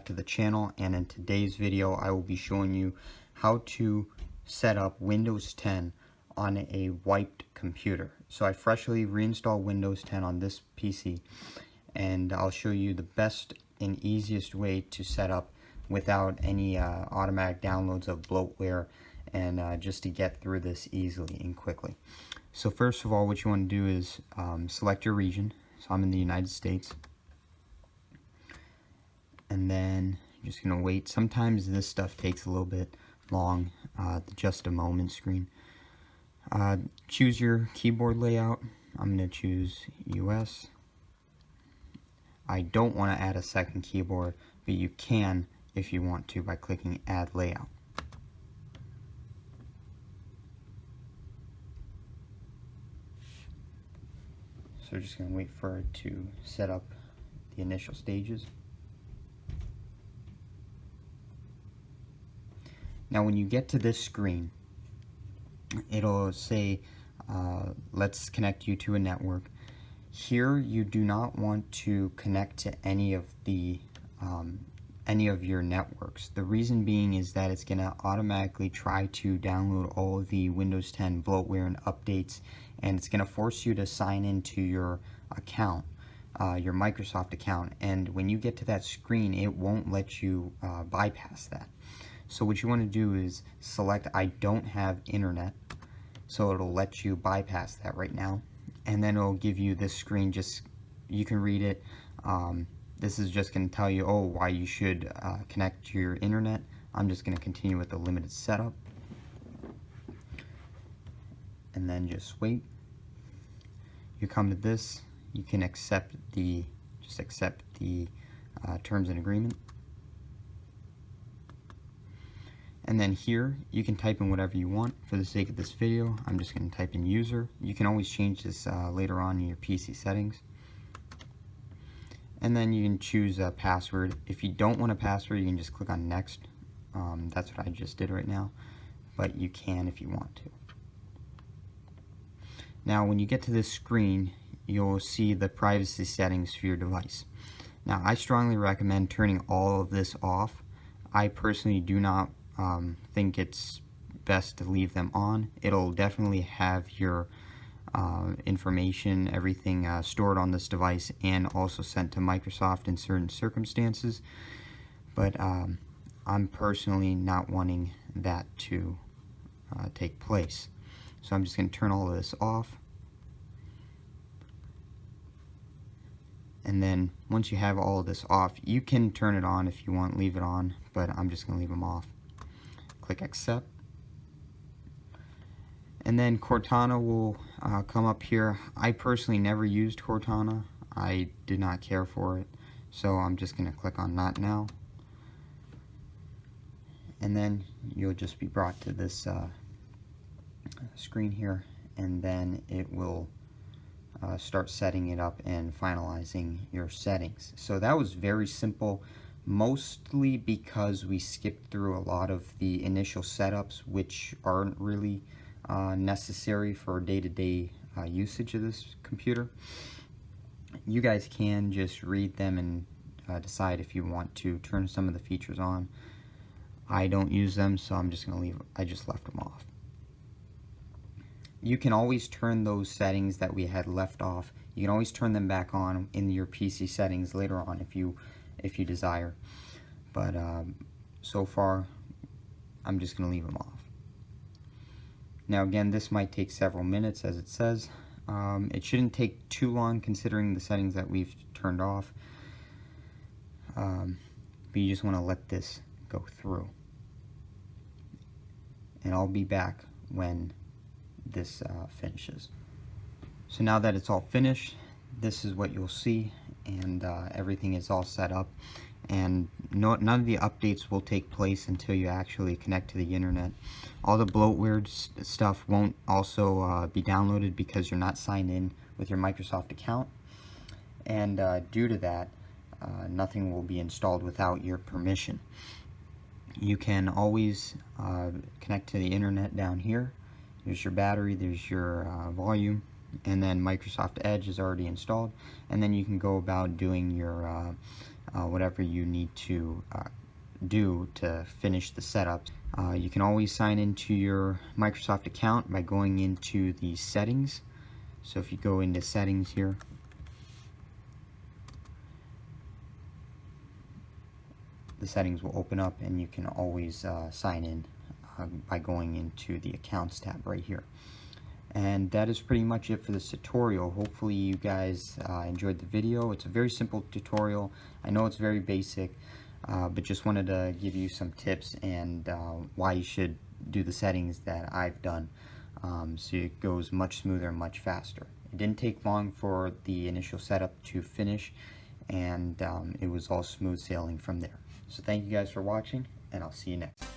to the channel, and in today's video I will be showing you how to set up Windows 10 on a wiped computer. So I freshly reinstalled Windows 10 on this PC, and I'll show you the best and easiest way to set up without any automatic downloads of bloatware, and just to get through this easily and quickly. So first of all, what you want to do is select your region. So I'm in the United States. And then you're just going to wait. Sometimes this stuff takes a little bit long, just a moment screen. Choose your keyboard layout. I'm going to choose US. I don't want to add a second keyboard, but you can if you want to by clicking Add Layout. So we're just going to wait for it to set up the initial stages. Now when you get to this screen, it'll say let's connect you to a network. Here you do not want to connect to any of your networks. The reason being is that it's going to automatically try to download all of the Windows 10 bloatware and updates, and it's going to force you to sign into your account, your Microsoft account, and when you get to that screen it won't let you bypass that. So what you want to do is select I don't have internet, so it'll let you bypass that right now, and then it'll give you this screen. Just you can read it. This is just going to tell you why you should connect to your internet. I'm just going to continue with the limited setup, and then just wait. You come to this, you can accept the terms and agreement. And then here, you can type in whatever you want. For the sake of this video, I'm just going to type in user. You can always change this later on in your PC settings. And then you can choose a password. If you don't want a password, you can just click on next. That's what I just did right now, but you can if you want to. Now when you get to this screen, you'll see the privacy settings for your device. Now I strongly recommend turning all of this off. I personally do not think it's best to leave them on. It'll definitely have your information, everything stored on this device, and also sent to Microsoft in certain circumstances, but I'm personally not wanting that to take place. So I'm just going to turn all of this off, and then once you have all of this off, you can turn it on if you want, leave it on, but I'm just going to leave them off. Click accept, and then Cortana will come up here. I personally never used Cortana. I did not care for it, so I'm just going to click on not now, and then you'll just be brought to this screen here, and then it will start setting it up and finalizing your settings. So that was very simple, mostly because we skipped through a lot of the initial setups, which aren't really necessary for day-to-day usage of this computer. You guys can just read them and decide if you want to turn some of the features on. I don't use them, so I'm just going to leave. I just left them off. You can always turn those settings that we had left off. You can always turn them back on in your PC settings later on if you desire. But so far, I'm just going to leave them off. Now again, this might take several minutes, as it says. It shouldn't take too long considering the settings that we've turned off. But you just want to let this go through. And I'll be back when this finishes. So now that it's all finished, this is what you'll see, and everything is all set up, and none of the updates will take place until you actually connect to the internet. All the bloatware stuff won't also be downloaded because you're not signed in with your Microsoft account, and due to that, nothing will be installed without your permission. You can always connect to the internet down here. There's your battery, there's your volume, and then Microsoft Edge is already installed, and then you can go about doing your whatever you need to do to finish the setup. You can always sign into your Microsoft account by going into the settings. So if you go into settings here, the settings will open up, and you can always sign in by going into the accounts tab right here. And that is pretty much it for this tutorial. Hopefully you guys enjoyed the video. It's a very simple tutorial. I know it's very basic, but just wanted to give you some tips and why you should do the settings that I've done, so it goes much smoother and much faster. It didn't take long for the initial setup to finish, and it was all smooth sailing from there. So thank you guys for watching, and I'll see you next time.